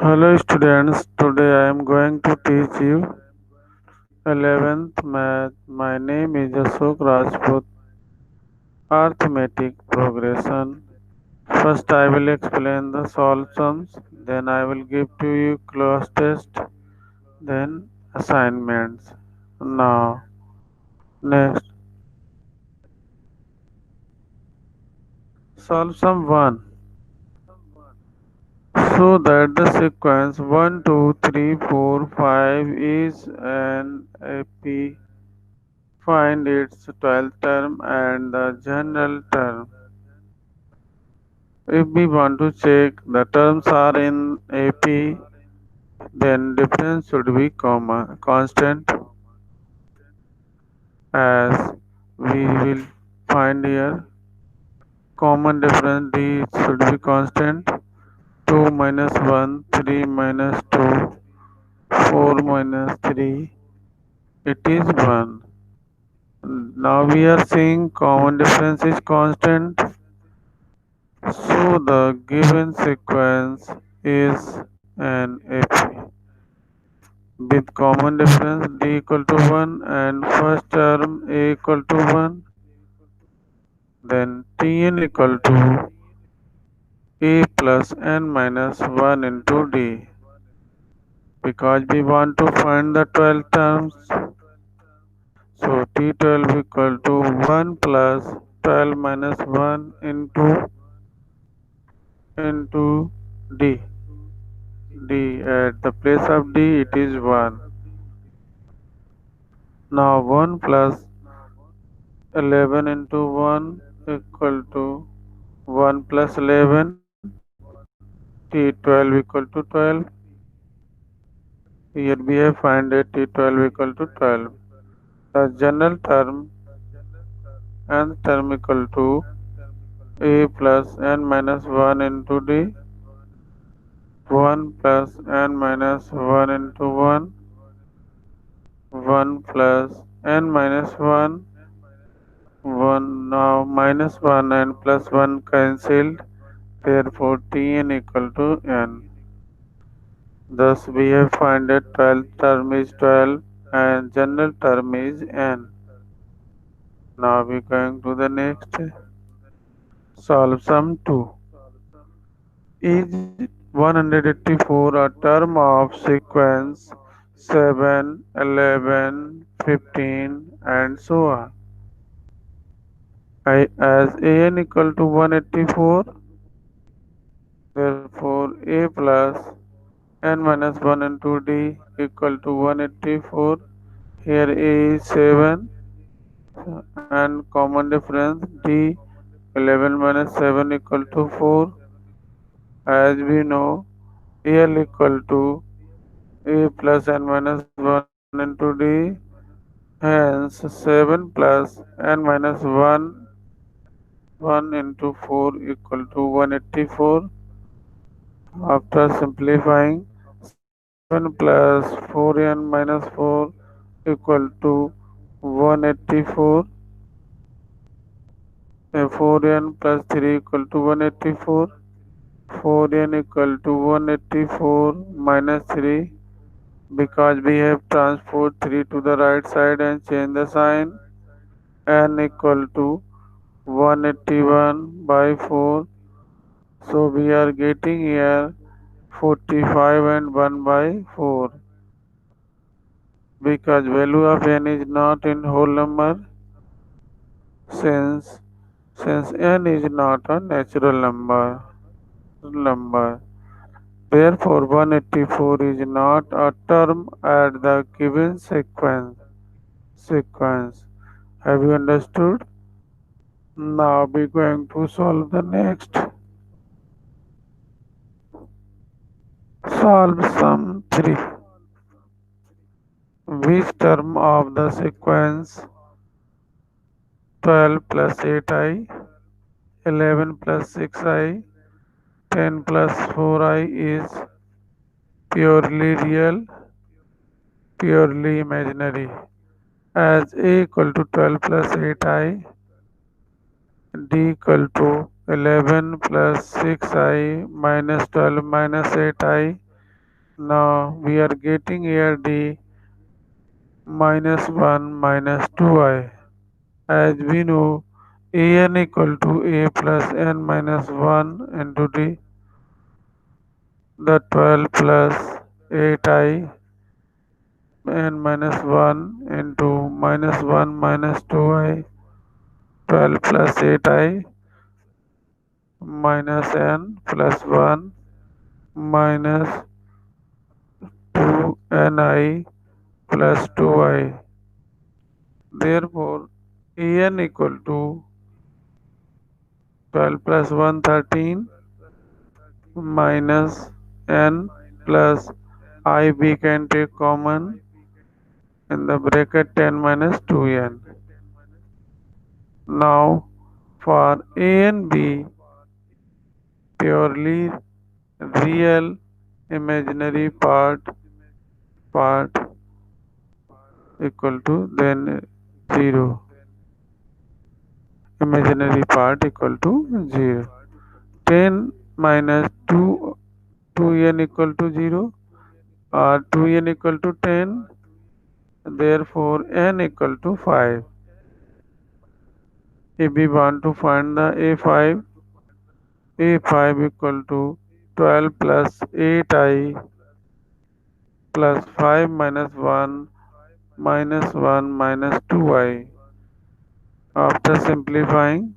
Hello students, today I am going to teach you 11th math. My name is Ashok Rajput. Arithmetic progression. First I will explain the solutions, then I will give to you class test, then assignments. Now, next. Solution 1. So that the sequence 1, 2, 3, 4, 5 is an AP. Find its 12th term and the general term. If we want to check the terms are in AP, then difference should be constant, as we will find here. Common difference D should be constant. 2 minus 1, 3 minus 2, 4 minus 3, it is 1. Now we are seeing common difference is constant. So the given sequence is an AP with common difference D equal to 1 and first term A equal to 1, then Tn equal to A plus n minus 1 into D. Because we want to find the 12 terms, so T12 equal to 1 plus 12 minus 1 into D. D at the place of D it is 1. Now 1 plus 11 into 1 equal to 1 plus 11, T12 equal to 12. Here we have find a T12 equal to 12. The general term and term equal to A plus n minus 1 into D, 1 plus n minus 1 into 1, 1 plus n minus 1, 1. Now minus 1 and plus 1 cancelled, therefore Tn equal to n. Thus we have find that 12th term is 12 and general term is n. Now we going to the next. Solve sum 2. Is 184 a term of sequence 7, 11, 15 and so on? As an equal to 184, therefore a plus n minus 1 into d equal to 184. Here a is 7 and common difference d 11 minus 7 equal to 4. As we know, L equal to a plus n minus 1 into d. Hence 7 plus n minus 1 into 4 equal to 184. After simplifying, 7 plus 4n minus 4 equal to 184. 4n plus 3 equal to 184. 4n equal to 184 minus 3, because we have transferred 3 to the right side and change the sign. N equal to 181 by 4. So we are getting here 45 and 1 by 4. Because value of n is not in whole number, since n is not a natural number. Therefore 184 is not a term at the given sequence. Have you understood? Now we are going to solve the next. Solve sum 3. Which term of the sequence 12 plus 8i, 11 plus 6i, 10 plus 4i is purely real, purely imaginary? As a equal to 12 plus 8i, d equal to 11 plus 6i minus 12 minus 8i, Now we are getting here d minus 1 minus 2i. As we know, an equal to a plus n minus 1 into d, the 12 plus 8i n minus 1 into minus 1 minus 2i, 12 plus 8i minus n plus 1 minus 2ni plus 2i. Therefore, an equal to 12 plus 1 13 minus n plus I we can take common in the bracket 10 minus 2n. Now for a and b, purely real imaginary part equal to then 0, imaginary part equal to 0. 10 minus 2, 2n equal to 0, or 2n equal to 10, therefore n equal to 5. If we want to find the a5 equal to 12 plus 8i plus 5 minus 1 minus 1 minus 2i. After simplifying,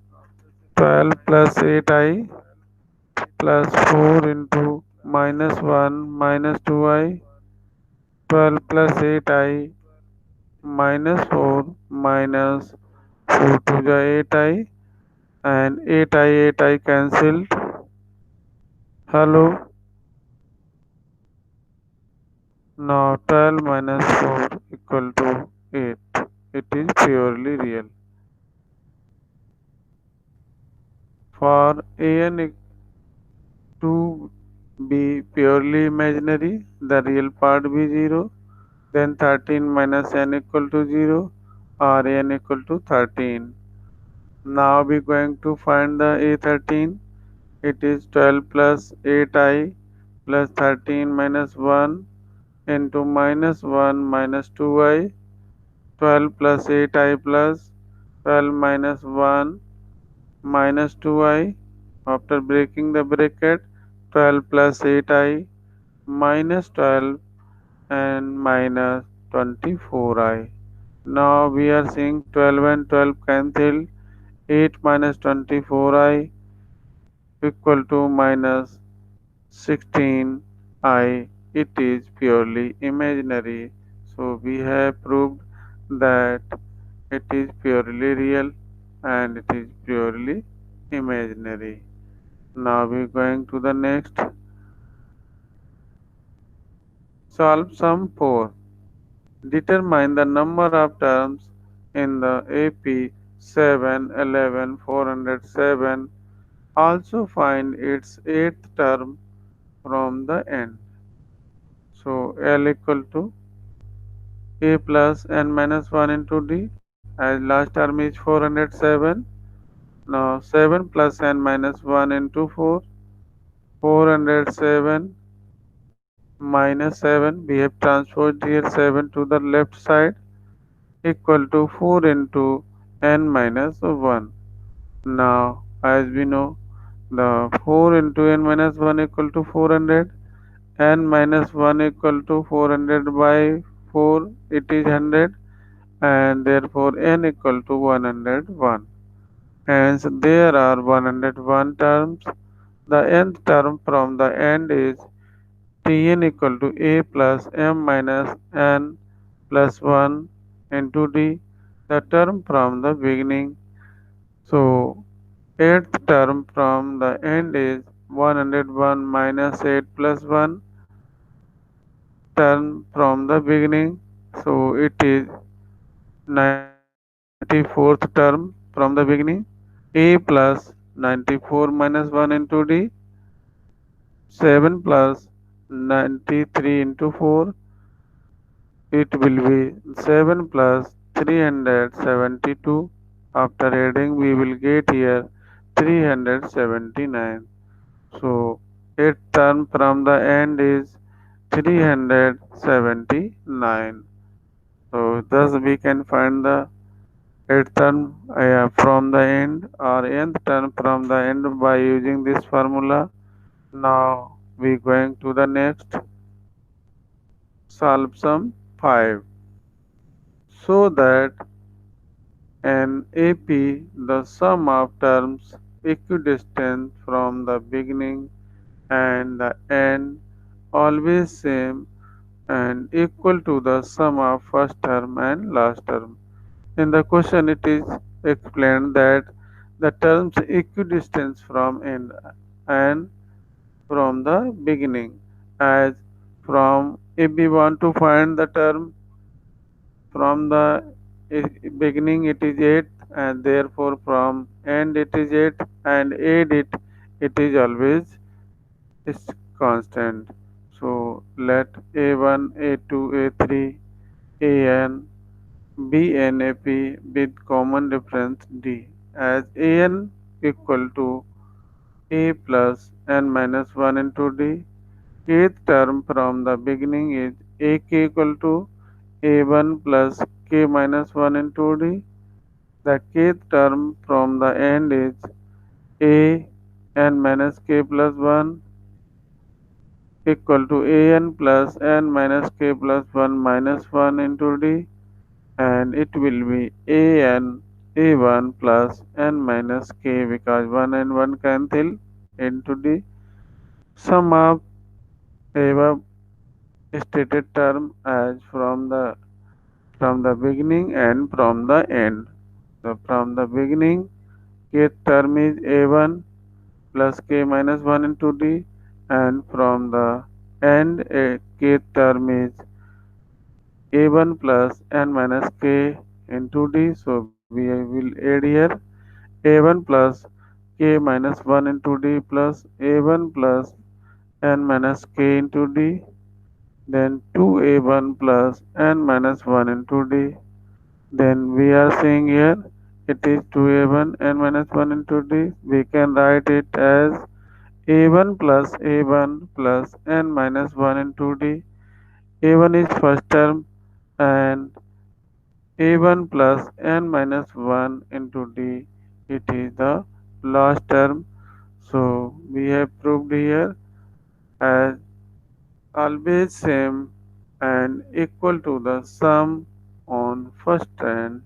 12 plus 8i plus 4 into minus 1 minus 2i, 12 plus 8i minus 4 minus 4 to the 8i, and 8i cancelled. Hello. Now 12 minus 4 equal to 8. It is purely real. For an to be purely imaginary, the real part be 0. Then 13 minus n equal to 0, or n equal to 13. Now we going to find the a13. It is 12 plus 8i plus 13 minus 1 into minus 1 minus 2i, 12 plus 8i plus 12 minus 1 minus 2i. After breaking the bracket, 12 plus 8i minus 12 and minus 24i. Now we are seeing 12 and 12 cancelled. 8 minus 24i equal to minus 16i. It is purely imaginary. So we have proved that it is purely real and it is purely imaginary. Now we are going to the next. Solve sum 4. Determine the number of terms in the AP 7, 11, 407. Also find its eighth term from the end. So L equal to A plus n minus 1 into D, as last term is 407. Now 7 plus n minus 1 into 4, 407 minus 7. We have transferred here 7 to the left side, equal to 4 into n minus 1. Now as we know, the 4 into n minus 1 equal to 400, n minus 1 equal to 400 by 4, it is 100, and therefore n equal to 101. Hence there are 101 terms. The nth term from the end is Tn equal to a plus m minus n plus 1 into d, the term from the beginning. So eighth term from the end is 101 minus 8 plus 1, term from the beginning. So it is 94th term from the beginning. A plus 94 minus 1 into D, 7 plus 93 into 4, it will be 7 plus 372. After adding, we will get here 379. So, eighth term from the end is 379. So thus we can find the eighth term from the end or nth term from the end by using this formula. Now we going to the next solve sum 5. So that in AP the sum of terms equidistant from the beginning and the end always same and equal to the sum of first term and last term. In the question it is explained that the terms equidistant from end and from the beginning, as from if we want to find the term from the beginning it is 8 and therefore from end it is 8 and add it is always is constant. So let a1 a2 a3 an be NAP with common reference D, as an equal to a plus n minus 1 into D. Kth term from the beginning is ak equal to a1 plus k minus 1 into D. The kth term from the end is a n minus k plus 1 equal to an plus n minus k plus 1 minus 1 into D, and it will be an a1 plus n minus k because 1 and 1 cancel into D. Sum of above stated term as from the beginning and from the end. So from the beginning, kth term is a1 plus k minus 1 into D, and from the end, kth term is a1 plus n minus k into D. So we will add here a1 plus k minus 1 into D plus a1 plus n minus k into D, then 2a1 plus n minus 1 into D. Then we are saying here it is 2a1 n minus 1 into D. We can write it as a1 plus a1 plus n minus 1 into D. a1 is first term and a1 plus n minus 1 into D, it is the last term. So we have proved here as always same and equal to the sum on first and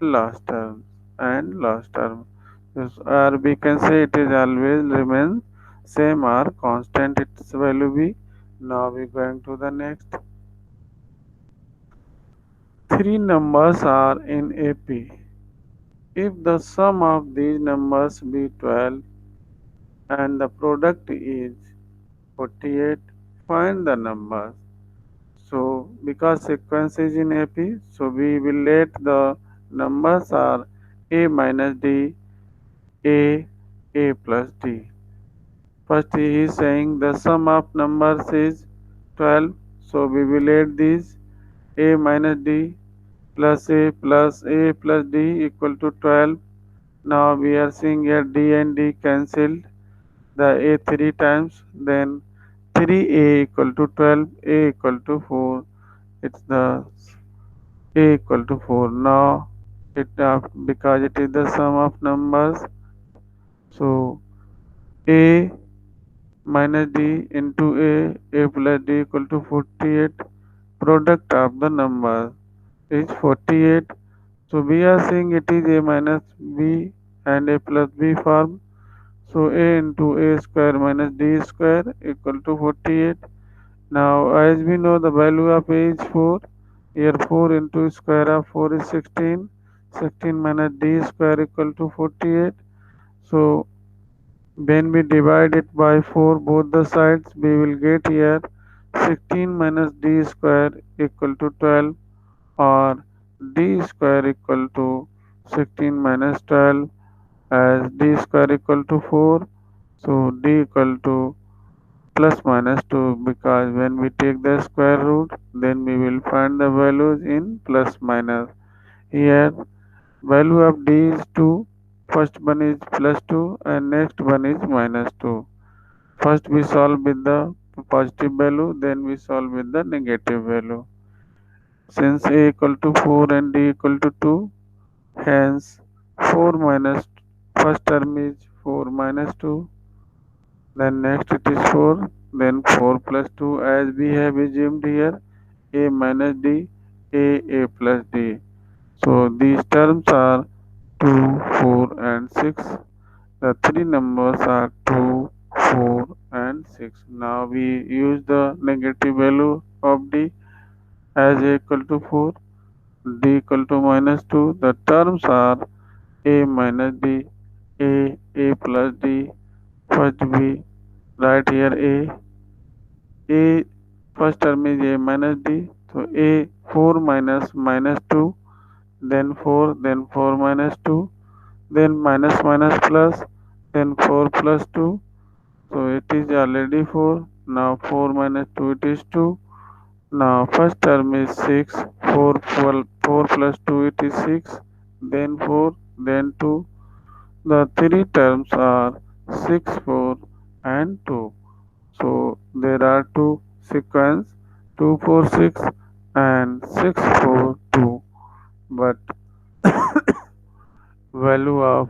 last term and last term. Yes, or we can say it is always remains same or constant its value be. Now we going to the next. Three numbers are in AP. If the sum of these numbers be 12 and the product is 48, find the numbers. So because sequence is in AP, so we will let the numbers are a minus d, a plus d. First he is saying the sum of numbers is 12, so we will add these a minus d plus a plus d equal to 12. Now we are seeing here d and d cancelled the a 3 times, then 3a equal to 12, a equal to 4. It's the a equal to 4. Now it because it is the sum of numbers, so a minus d into a plus d equal to 48. Product of the numbers is 48. So we are saying it is a minus b and a plus b form. So a into a square minus d square equal to 48. Now as we know the value of a is 4. Here 4 into square of 4 is 16. 16 minus d square equal to 48. So when we divide it by 4 both the sides, we will get here 16 minus d square equal to 12, or d square equal to 16 minus 12, as d square equal to 4. So d equal to plus minus 2, because when we take the square root then we will find the values in plus minus. Here value of d is 2, first one is plus 2 and next one is minus 2. First we solve with the positive value, then we solve with the negative value. Since a equal to 4 and d equal to 2, hence 4 minus first term is 4 minus 2, then next it is 4, then 4 plus 2 as we have assumed here, a minus d, a plus d. So these terms are 2, 4 and 6. The three numbers are 2, 4 and 6. Now we use the negative value of d as a equal to 4, d equal to minus 2. The terms are a minus d, a plus d. First we write here a first term is a minus d. So a 4 minus minus 2, then 4, then 4 minus 2, then minus minus plus, then 4 plus 2. So it is already 4. Now 4 minus 2 it is 2. Now first term is 6. 4 plus 2 it is 6. Then 4, then 2. The three terms are 6, 4 and 2. So there are two sequence 2, 4, 6 and 6, 4, 2. But value of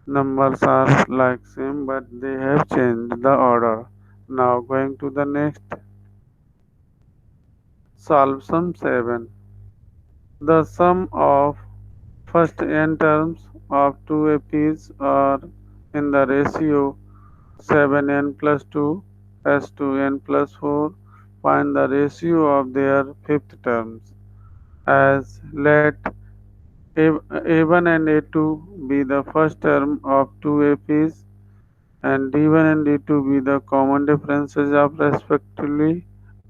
numbers are like same but they have changed the order. Now going to the next. Solve sum 7. The sum of first n terms of two APs are in the ratio 7n plus 2 as to n plus 4. Find the ratio of their fifth terms. As let A1 and A2 be the first term of two APs and D1 and D2 be the common differences of respectively,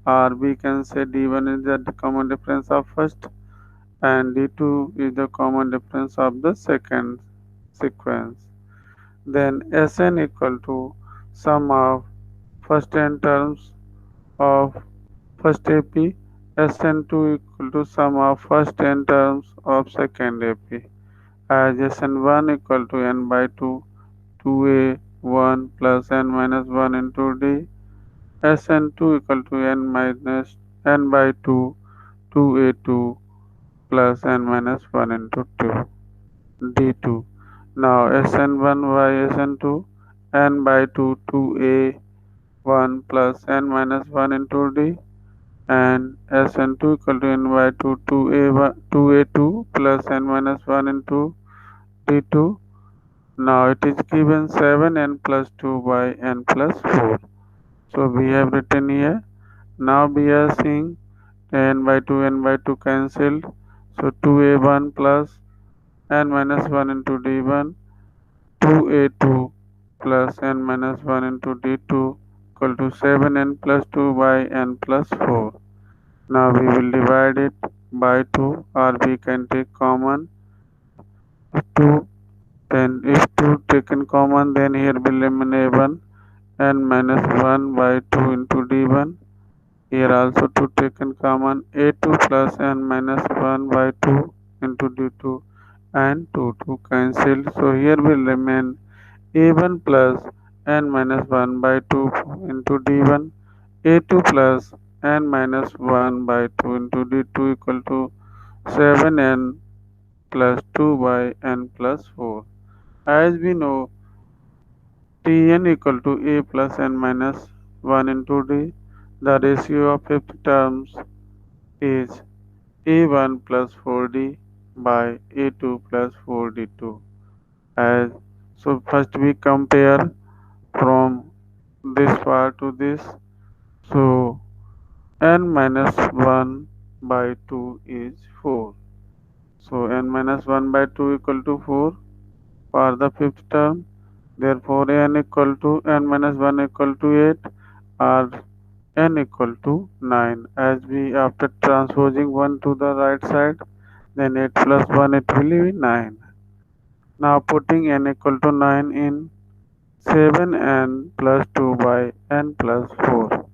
or we can say D1 is the common difference of first and D2 is the common difference of the second sequence. Then Sn equal to sum of first n terms of first AP, Sn2 equal to sum of first n terms of second AP, as Sn1 equal to n by 2, 2a1 plus n minus 1 into d, Sn2 equal to n minus n by 2, 2a2 plus n minus 1 into 2 d2. Now Sn1 by Sn2 n by 2 2a1 plus n minus 1 into d and Sn2 equal to n by 2 2a2 plus n minus 1 into d2. Now it is given 7n plus 2 by n plus 4. So we have written here. Now we are seeing n by 2 cancelled. So 2a1 plus n minus 1 into d1, 2a2 plus n minus 1 into d2 equal to 7n plus 2 by n plus 4. Now we will divide it by 2 or we can take common 2. Then if 2 taken common then here will remain a1 n minus 1 by 2 into d1. Here also 2 taken common a2 plus n minus 1 by 2 into d2 and 2 cancelled. So here will remain a1 plus n minus 1 by 2 into d1, a2 plus n minus 1 by 2 into d2 equal to 7n plus 2 by n plus 4. As we know, Tn equal to a plus n minus 1 into d. The ratio of fifth terms is a1 plus 4d by a2 plus 4d2. As so first we compare from this part to this. So n minus 1 by 2 is 4. So n minus 1 by 2 equal to 4 for the fifth term. Therefore n equal to n minus 1 equal to 8 or n equal to 9. As we after transposing 1 to the right side, then 8 plus 1 it will be 9. Now putting n equal to 9 in 7n plus 2 by n plus 4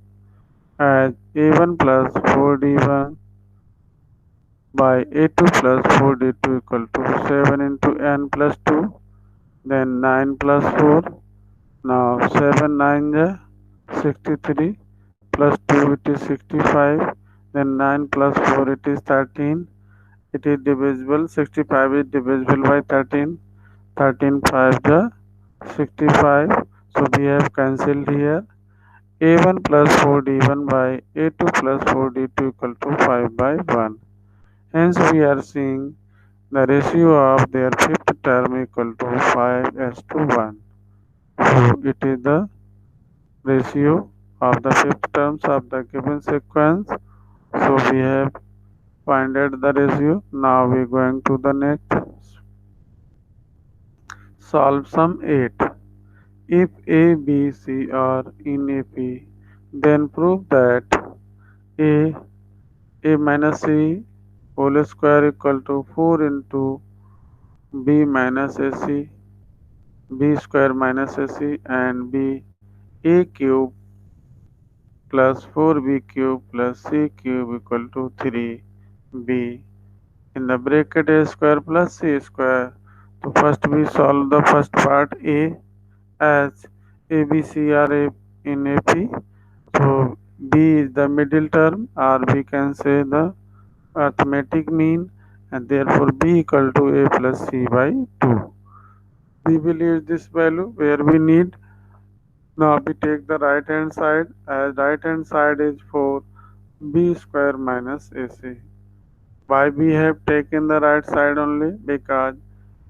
as a1 plus 4d1 by a2 plus 4d2 equal to 7 into n plus 2, then 9 plus 4. Now 7 9 is 63. plus 2 it is 65, then 9 plus 4 it is 13, it is divisible, 65 is divisible by 13, 13 5 the 65, so we have cancelled here, a1 plus 4d1 by a2 plus 4d2 equal to 5 by 1. Hence we are seeing the ratio of their fifth term equal to 5 as to 1. So it is the ratio of the fifth terms of the given sequence. So we have finded the ratio. Now we are going to the next. Solve sum 8. If A, B, C are in a P, then prove that A, A minus C whole square equal to 4 into B minus AC, B square minus AC and B A cube plus 4B cube plus C cube equal to 3B in the bracket A square plus C square. So first we solve the first part A as A, B, C are in AP. So B is the middle term or we can say the arithmetic mean and therefore B equal to A plus C by 2. We will use this value where we need. Now we take the right hand side as right hand side is 4b square minus AC. Why we have taken the right side only? Because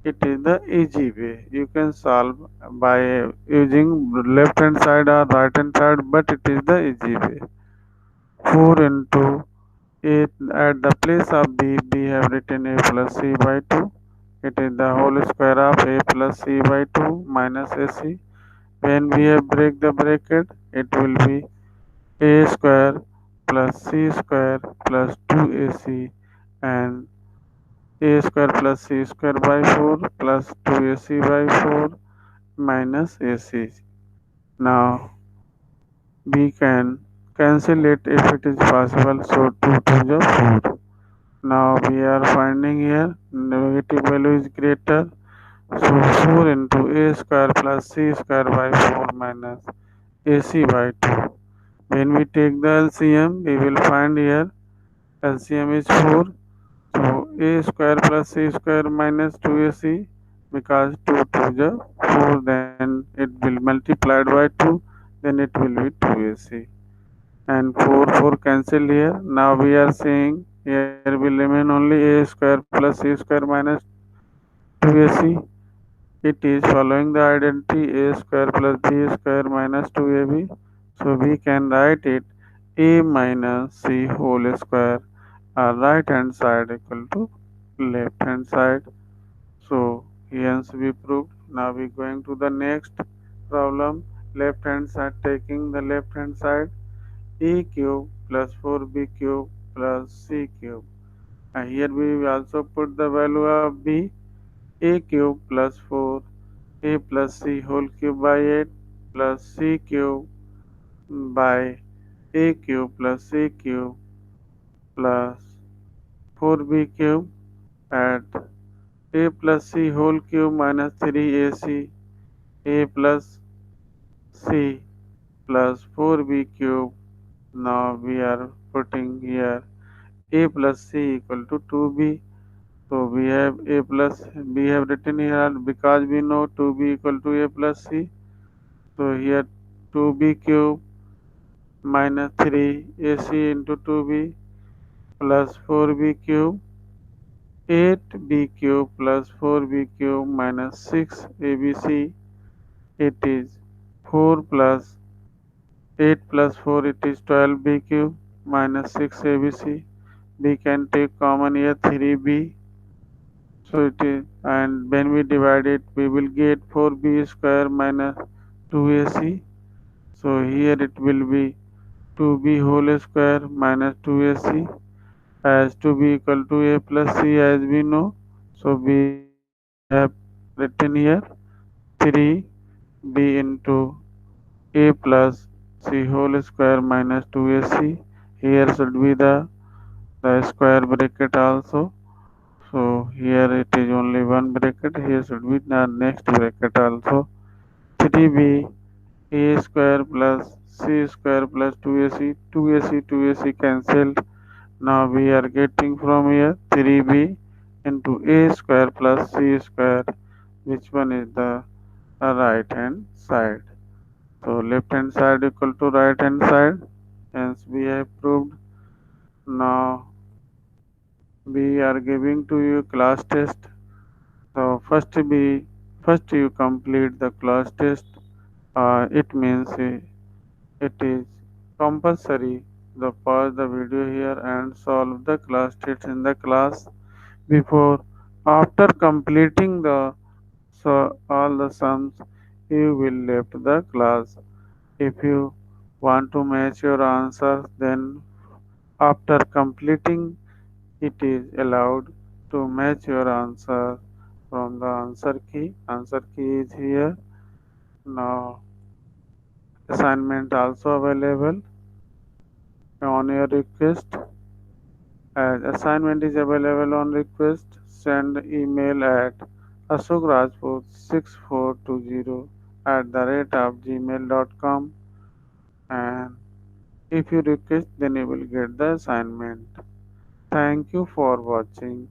it is the easy way. You can solve by using left hand side or right hand side, but it is the easy way. 4 into 8 at the place of b, we have written a plus c by 2. It is the whole square of a plus c by 2 minus ac. When we have break the bracket, it will be a square plus c square plus 2ac and a square plus c square by 4 plus 2ac by 4 minus ac. Now we can cancel it if it is possible. So 2 to the 4. Now we are finding here negative value is greater. So 4 into a square plus c square by 4 minus ac by 2. When we take the LCM, we will find here LCM is 4. So a square plus c square minus 2ac because 2 to the 4 then it will multiplied by 2 then it will be 2ac and 4 4 cancel here. Now we are saying here will remain only a square plus c square minus 2ac. It is following the identity a square plus b square minus 2ab. So we can write it a minus c whole square right hand side equal to left hand side. So hence we proved. Now we going to the next problem. Left hand side, taking the left hand side, a cube plus 4b cube plus c cube. And here we will also put the value of b, a cube plus 4 a plus c whole cube by 8 plus c cube by a cube plus c cube plus 4b cube at a plus c whole cube minus 3ac a plus c plus 4b cube. Now we are putting here a plus c equal to 2b. So we have a plus we have written here because we know 2b equal to a plus c. So here 2b cube minus 3ac into 2b plus 4b cube 8b cube plus 4b cube minus 6abc. It is 4 plus 8 plus 4 it is 12b cube minus 6abc. We can take common here 3b. So it is and when we divide it we will get 4b square minus 2ac. So here it will be 2b whole square minus 2ac as to be equal to a plus c as we know. So we have written here 3b into a plus c whole square minus 2ac. Here should be the square bracket also. So here it is only one bracket. Here should be the next bracket also. 3b a square plus c square plus 2ac 2ac 2ac cancelled. Now we are getting from here 3b into a square plus c square. Which one is the right hand side? So left hand side equal to right hand side. Hence we have proved. Now we are giving to you class test. So first you complete the class test. It means it is compulsory to pause the video here and solve the class test in the class before. After completing the all the sums, you will left the class. If you want to match your answers, then after completing it is allowed to match your answer from the answer key. Answer key is here. Now assignment also available on your request. As assignment is available on request, send email at asukrajput6420 @ gmail.com, and if you request then you will get the assignment. Thank you for watching.